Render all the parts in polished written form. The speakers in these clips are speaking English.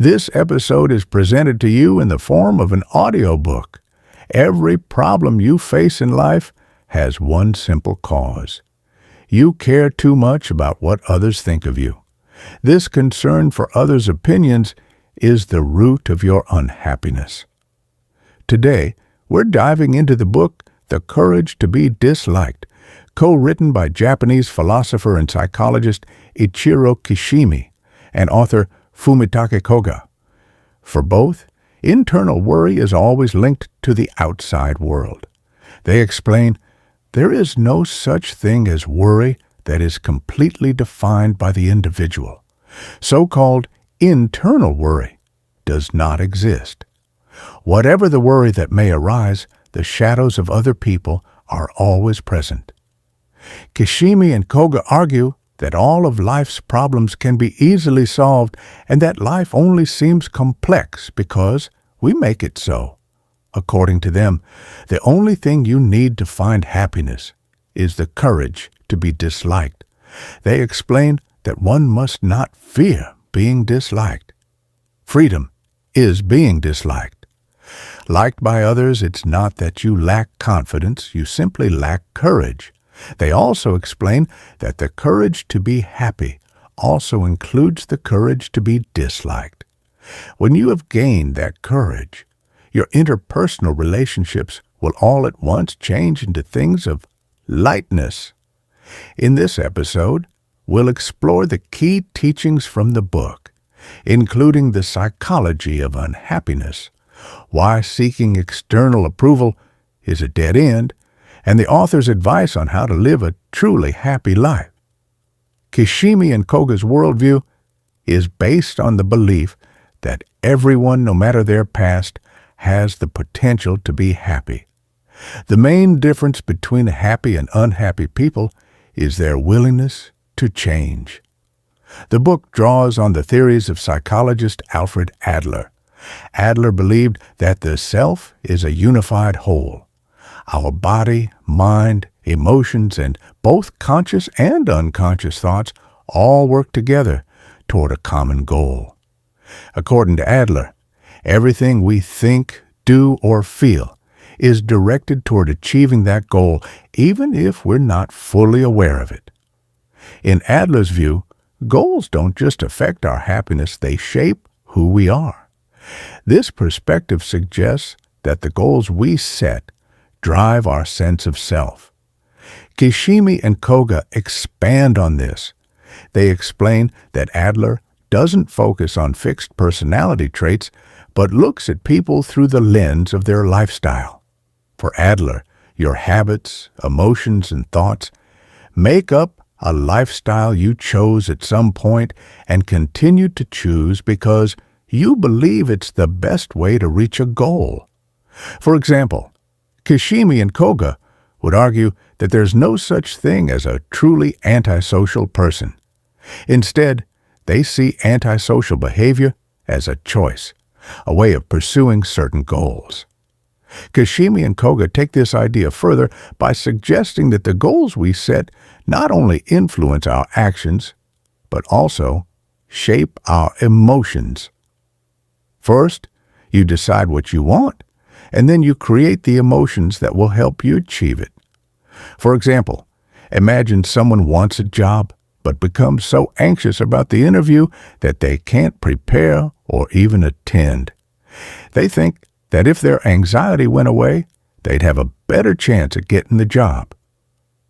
This episode is presented to you in the form of an audiobook. Every problem you face in life has one simple cause. You care too much about what others think of you. This concern for others' opinions is the root of your unhappiness. Today, we're diving into the book, The Courage to be Disliked, co-written by Japanese philosopher and psychologist Ichiro Kishimi and author Fumitake Koga. For both, internal worry is always linked to the outside world. They explain, there is no such thing as worry that is completely defined by the individual. So-called internal worry does not exist. Whatever the worry that may arise, the shadows of other people are always present. Kishimi and Koga argue that all of life's problems can be easily solved and that life only seems complex because we make it so. According to them, the only thing you need to find happiness is the courage to be disliked. They explain that one must not fear being disliked. Freedom is being disliked. Liked by others, it's not that you lack confidence, you simply lack courage. They also explain that the courage to be happy also includes the courage to be disliked. When you have gained that courage, your interpersonal relationships will all at once change into things of lightness. In this episode, we'll explore the key teachings from the book, including the psychology of unhappiness, why seeking external approval is a dead end, and the author's advice on how to live a truly happy life. Kishimi and Koga's worldview is based on the belief that everyone, no matter their past, has the potential to be happy. The main difference between happy and unhappy people is their willingness to change. The book draws on the theories of psychologist Alfred Adler. Adler believed that the self is a unified whole. Our body, mind, emotions, and both conscious and unconscious thoughts all work together toward a common goal. According to Adler, everything we think, do, or feel is directed toward achieving that goal, even if we're not fully aware of it. In Adler's view, goals don't just affect our happiness, they shape who we are. This perspective suggests that the goals we set drive our sense of self. Kishimi and Koga expand on this. They explain that Adler doesn't focus on fixed personality traits, but looks at people through the lens of their lifestyle. For Adler, your habits, emotions, and thoughts make up a lifestyle you chose at some point and continue to choose because you believe it's the best way to reach a goal. For example, Kishimi and Koga would argue that there's no such thing as a truly antisocial person. Instead, they see antisocial behavior as a choice, a way of pursuing certain goals. Kishimi and Koga take this idea further by suggesting that the goals we set not only influence our actions, but also shape our emotions. First, you decide what you want, and then you create the emotions that will help you achieve it. For example, imagine someone wants a job but becomes so anxious about the interview that they can't prepare or even attend. They think that if their anxiety went away, they'd have a better chance at getting the job.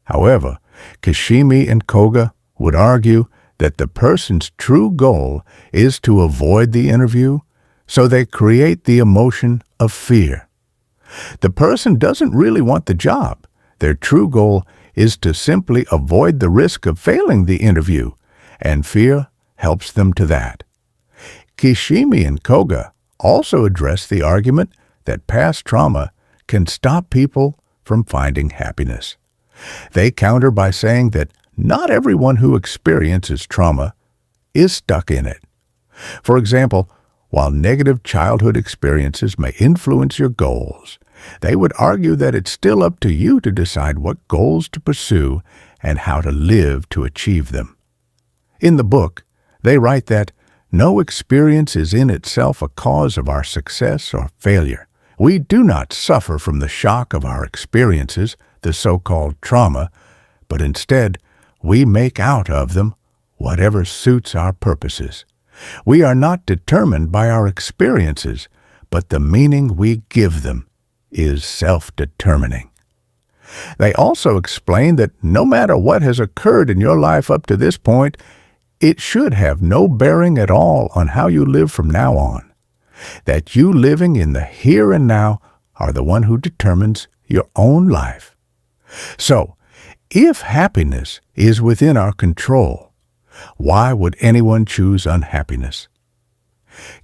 However, Kishimi and Koga would argue that the person's true goal is to avoid the interview, so they create the emotion of fear. The person doesn't really want the job. Their true goal is to simply avoid the risk of failing the interview, and fear helps them to that. Kishimi and Koga also address the argument that past trauma can stop people from finding happiness. They counter by saying that not everyone who experiences trauma is stuck in it. For example, while negative childhood experiences may influence your goals, they would argue that it's still up to you to decide what goals to pursue and how to live to achieve them. In the book, they write that No experience is in itself a cause of our success or failure. We do not suffer from the shock of our experiences, the so-called trauma, but instead we make out of them whatever suits our purposes. We are not determined by our experiences, but the meaning we give them is self-determining. They also explain that no matter what has occurred in your life up to this point, it should have no bearing at all on how you live from now on. That you living in the here and now are the one who determines your own life. So, if happiness is within our control, why would anyone choose unhappiness?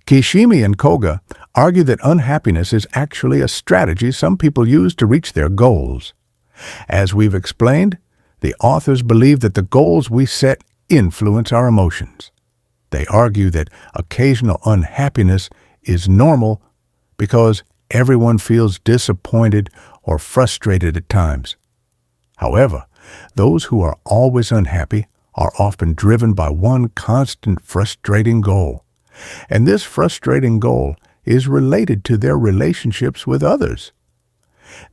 Kishimi and Koga argue that unhappiness is actually a strategy some people use to reach their goals. As we've explained, the authors believe that the goals we set influence our emotions. They argue that occasional unhappiness is normal because everyone feels disappointed or frustrated at times. However, those who are always unhappy are often driven by one constant frustrating goal, and this frustrating goal is related to their relationships with others.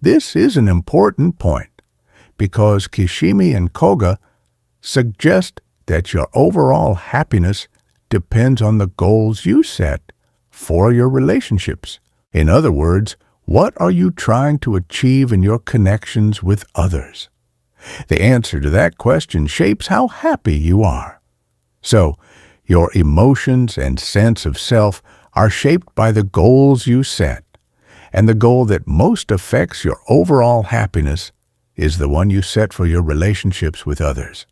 This is an important point because Kishimi and Koga suggest that your overall happiness depends on the goals you set for your relationships. In other words, what are you trying to achieve in your connections with others? The answer to that question shapes how happy you are. So, your emotions and sense of self are shaped by the goals you set, and the goal that most affects your overall happiness is the one you set for your relationships with others.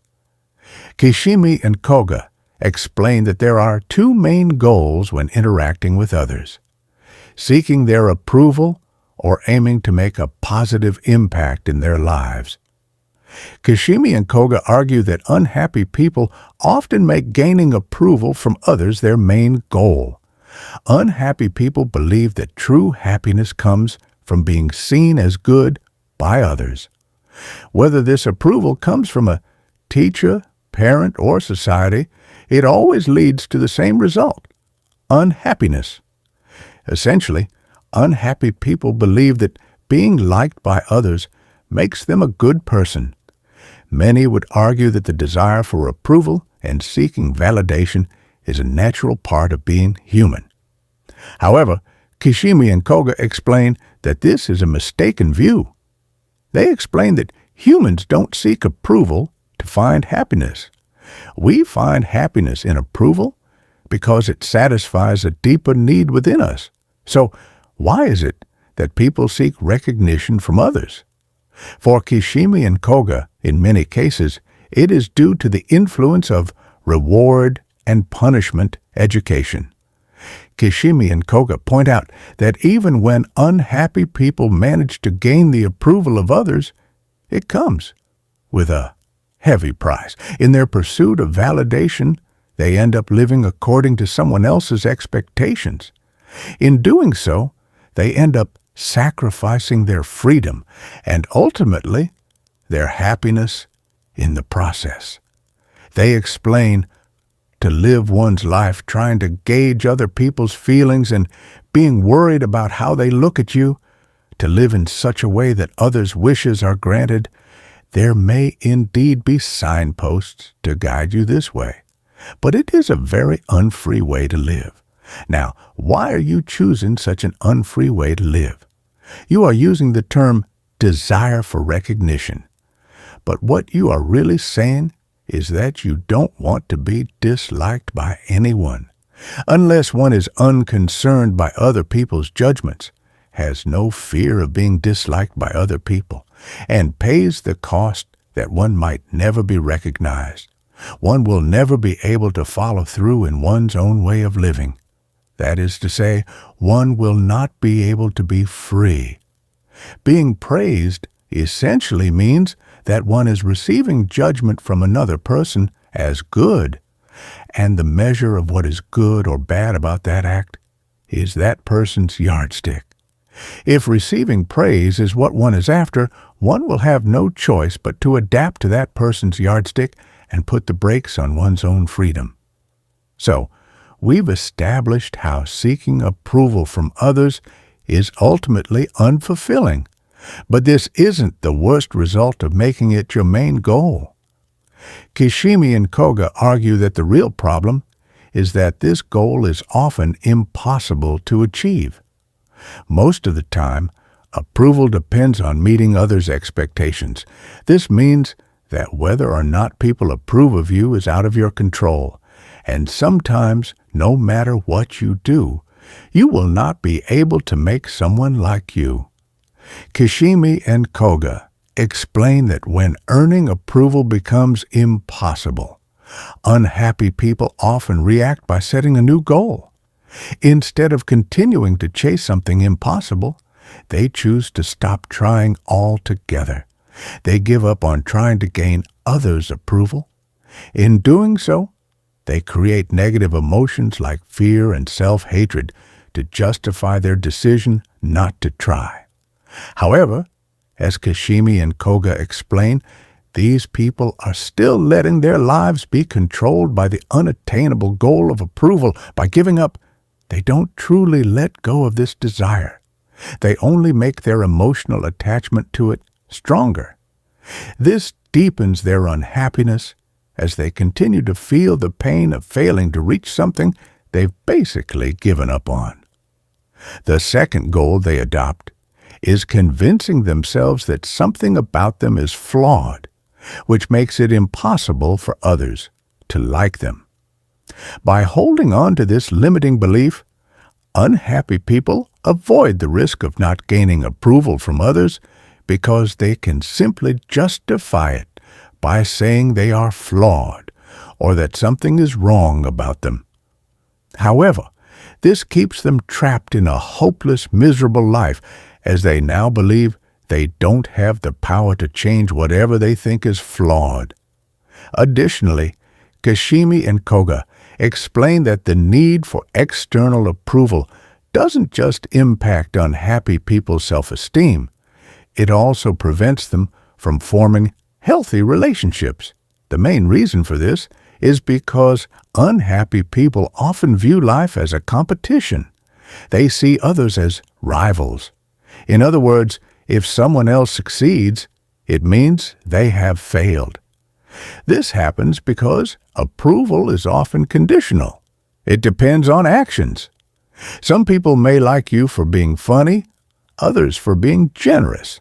Kishimi and Koga explain that there are two main goals when interacting with others: seeking their approval or aiming to make a positive impact in their lives. Kishimi and Koga argue that unhappy people often make gaining approval from others their main goal. Unhappy people believe that true happiness comes from being seen as good by others. Whether this approval comes from a teacher, parent, or society, it always leads to the same result: unhappiness. Essentially, unhappy people believe that being liked by others makes them a good person. Many would argue that the desire for approval and seeking validation is a natural part of being human. However, Kishimi and Koga explain that this is a mistaken view. They explain that humans don't seek approval to find happiness. We find happiness in approval because it satisfies a deeper need within us. So, why is it that people seek recognition from others? For Kishimi and Koga, in many cases, it is due to the influence of reward and punishment education. Kishimi and Koga point out that even when unhappy people manage to gain the approval of others, it comes with a heavy price. In their pursuit of validation, they end up living according to someone else's expectations. In doing so, they end up sacrificing their freedom and ultimately their happiness in the process. They explain to live one's life trying to gauge other people's feelings and being worried about how they look at you, to live in such a way that others' wishes are granted. There may indeed be signposts to guide you this way, but it is a very unfree way to live. Now, why are you choosing such an unfree way to live? You are using the term desire for recognition. But what you are really saying is that you don't want to be disliked by anyone. Unless one is unconcerned by other people's judgments, has no fear of being disliked by other people, and pays the cost that one might never be recognized. One will never be able to follow through in one's own way of living. That is to say, one will not be able to be free. Being praised essentially means that one is receiving judgment from another person as good, and the measure of what is good or bad about that act is that person's yardstick. If receiving praise is what one is after, one will have no choice but to adapt to that person's yardstick and put the brakes on one's own freedom. So, we've established how seeking approval from others is ultimately unfulfilling. But this isn't the worst result of making it your main goal. Kishimi and Koga argue that the real problem is that this goal is often impossible to achieve. Most of the time, approval depends on meeting others' expectations. This means that whether or not people approve of you is out of your control, and sometimes, no matter what you do, you will not be able to make someone like you. Kishimi and Koga explain that when earning approval becomes impossible, unhappy people often react by setting a new goal. Instead of continuing to chase something impossible, they choose to stop trying altogether. They give up on trying to gain others' approval. In doing so, they create negative emotions like fear and self-hatred to justify their decision not to try. However, as Kishimi and Koga explain, these people are still letting their lives be controlled by the unattainable goal of approval. By giving up, they don't truly let go of this desire. They only make their emotional attachment to it stronger. This deepens their unhappiness as they continue to feel the pain of failing to reach something they've basically given up on. The second goal they adopt is convincing themselves that something about them is flawed, which makes it impossible for others to like them. By holding on to this limiting belief, unhappy people avoid the risk of not gaining approval from others because they can simply justify it by saying they are flawed or that something is wrong about them. However, this keeps them trapped in a hopeless, miserable life as they now believe they don't have the power to change whatever they think is flawed. Additionally, Kishimi and Koga explain that the need for external approval doesn't just impact unhappy people's self-esteem, it also prevents them from forming healthy relationships. The main reason for this is because unhappy people often view life as a competition. They see others as rivals. In other words, if someone else succeeds, it means they have failed. This happens because approval is often conditional. It depends on actions. Some people may like you for being funny, others for being generous,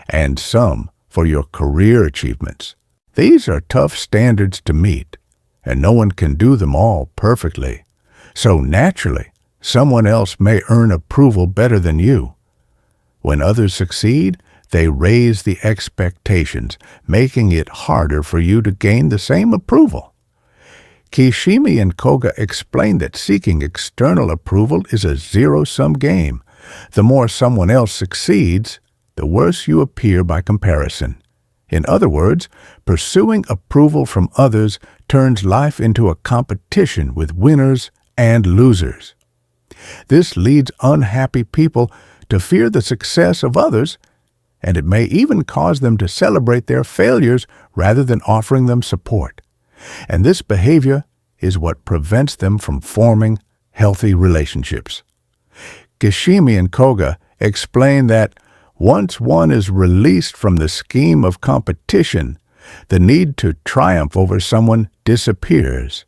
and some for your career achievements. These are tough standards to meet, and no one can do them all perfectly. So naturally, someone else may earn approval better than you. When others succeed, they raise the expectations, making it harder for you to gain the same approval. Kishimi and Koga explain that seeking external approval is a zero-sum game. The more someone else succeeds, the worse you appear by comparison. In other words, pursuing approval from others turns life into a competition with winners and losers. This leads unhappy people to fear the success of others, and it may even cause them to celebrate their failures rather than offering them support. And this behavior is what prevents them from forming healthy relationships. Kishimi and Koga explain that once one is released from the scheme of competition, the need to triumph over someone disappears.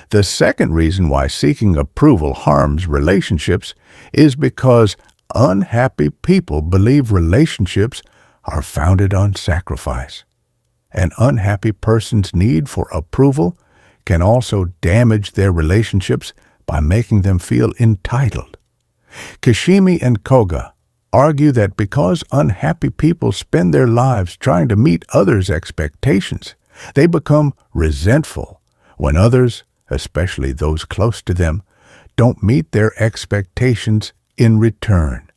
The second reason why seeking approval harms relationships is because unhappy people believe relationships are founded on sacrifice. An unhappy person's need for approval can also damage their relationships by making them feel entitled. Kishimi and Koga argue that because unhappy people spend their lives trying to meet others' expectations, they become resentful when others, especially those close to them, don't meet their expectations in return.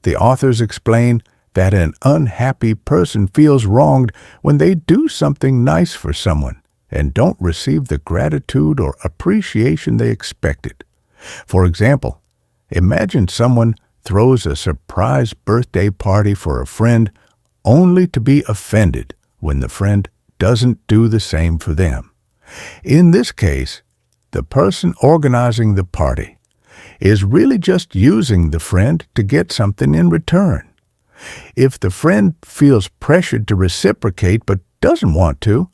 The authors explain that an unhappy person feels wronged when they do something nice for someone and don't receive the gratitude or appreciation they expected. For example, imagine someone throws a surprise birthday party for a friend only to be offended when the friend doesn't do the same for them. In this case, the person organizing the party is really just using the friend to get something in return. If the friend feels pressured to reciprocate but doesn't want to,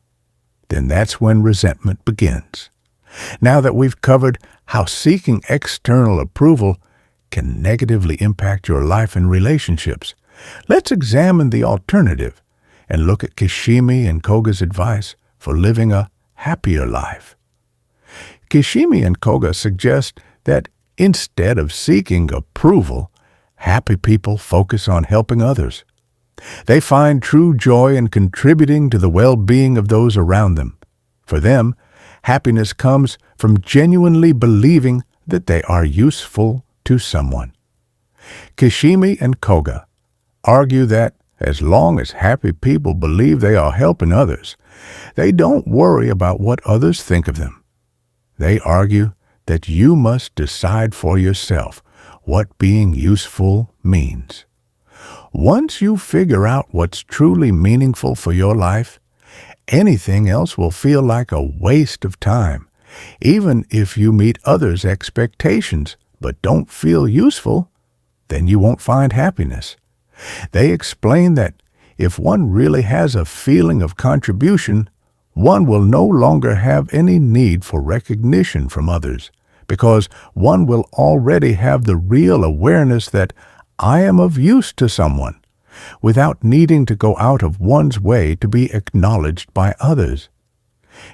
then that's when resentment begins. Now that we've covered how seeking external approval can negatively impact your life and relationships, let's examine the alternative and look at Kishimi and Koga's advice for living a happier life. Kishimi and Koga suggest that instead of seeking approval, happy people focus on helping others. They find true joy in contributing to the well-being of those around them. For them, happiness comes from genuinely believing that they are useful to someone. Kishimi and Koga argue that as long as happy people believe they are helping others, they don't worry about what others think of them. They argue that you must decide for yourself what being useful means. Once you figure out what's truly meaningful for your life, anything else will feel like a waste of time, even if you meet others' expectations but don't feel useful, then you won't find happiness. They explain that if one really has a feeling of contribution, one will no longer have any need for recognition from others, because one will already have the real awareness that I am of use to someone, without needing to go out of one's way to be acknowledged by others.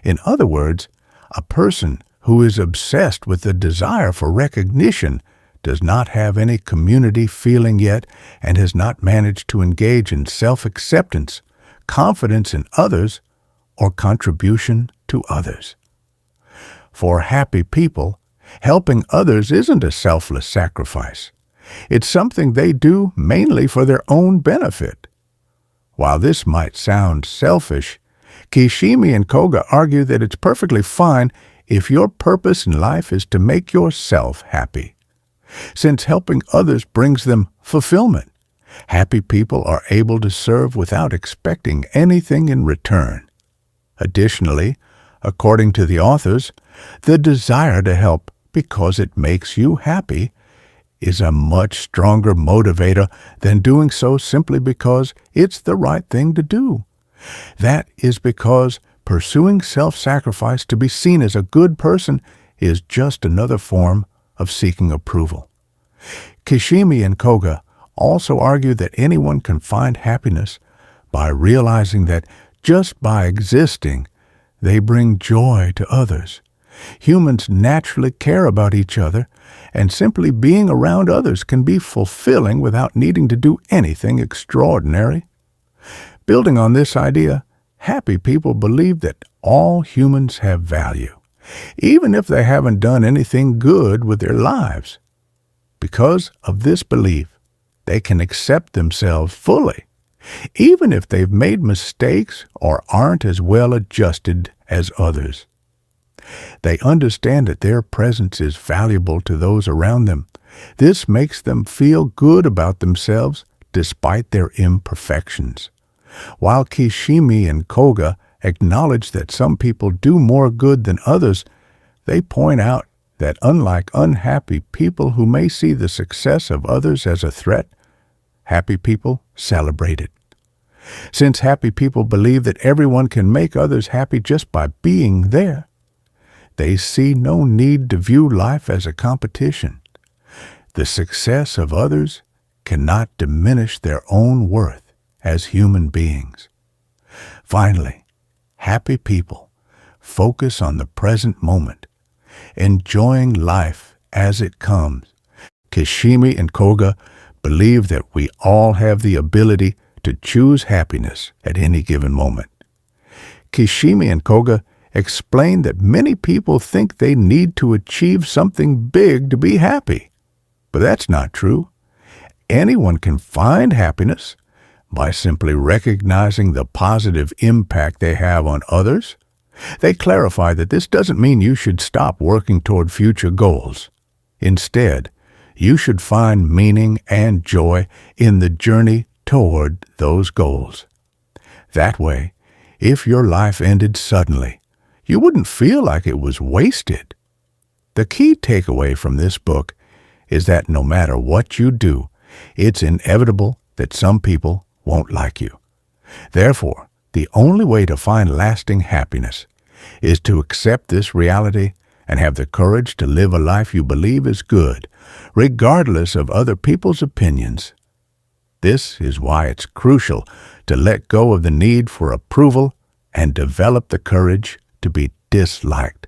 In other words, a person who is obsessed with the desire for recognition does not have any community feeling yet and has not managed to engage in self-acceptance, confidence in others, or contribution to others. For happy people, helping others isn't a selfless sacrifice. It's something they do mainly for their own benefit. While this might sound selfish, Kishimi and Koga argue that it's perfectly fine if your purpose in life is to make yourself happy. Since helping others brings them fulfillment, happy people are able to serve without expecting anything in return. Additionally, according to the authors, the desire to help because it makes you happy is a much stronger motivator than doing so simply because it's the right thing to do. That is because pursuing self-sacrifice to be seen as a good person is just another form of seeking approval. Kishimi and Koga also argue that anyone can find happiness by realizing that just by existing, they bring joy to others. Humans naturally care about each other, and simply being around others can be fulfilling without needing to do anything extraordinary. Building on this idea, happy people believe that all humans have value, even if they haven't done anything good with their lives. Because of this belief, they can accept themselves fully, even if they've made mistakes or aren't as well adjusted as others. They understand that their presence is valuable to those around them. This makes them feel good about themselves despite their imperfections. While Kishimi and Koga acknowledge that some people do more good than others, they point out that unlike unhappy people who may see the success of others as a threat, happy people celebrate it. Since happy people believe that everyone can make others happy just by being there, they see no need to view life as a competition. The success of others cannot diminish their own worth as human beings. Finally, happy people focus on the present moment, enjoying life as it comes. Kishimi and Koga believe that we all have the ability to choose happiness at any given moment. Kishimi and Koga explain that many people think they need to achieve something big to be happy. But that's not true. Anyone can find happiness by simply recognizing the positive impact they have on others. They clarify that this doesn't mean you should stop working toward future goals. Instead, you should find meaning and joy in the journey toward those goals. That way, if your life ended suddenly, you wouldn't feel like it was wasted. The key takeaway from this book is that no matter what you do, it's inevitable that some people won't like you. Therefore, the only way to find lasting happiness is to accept this reality and have the courage to live a life you believe is good, regardless of other people's opinions. This is why it's crucial to let go of the need for approval and develop the courage to be disliked.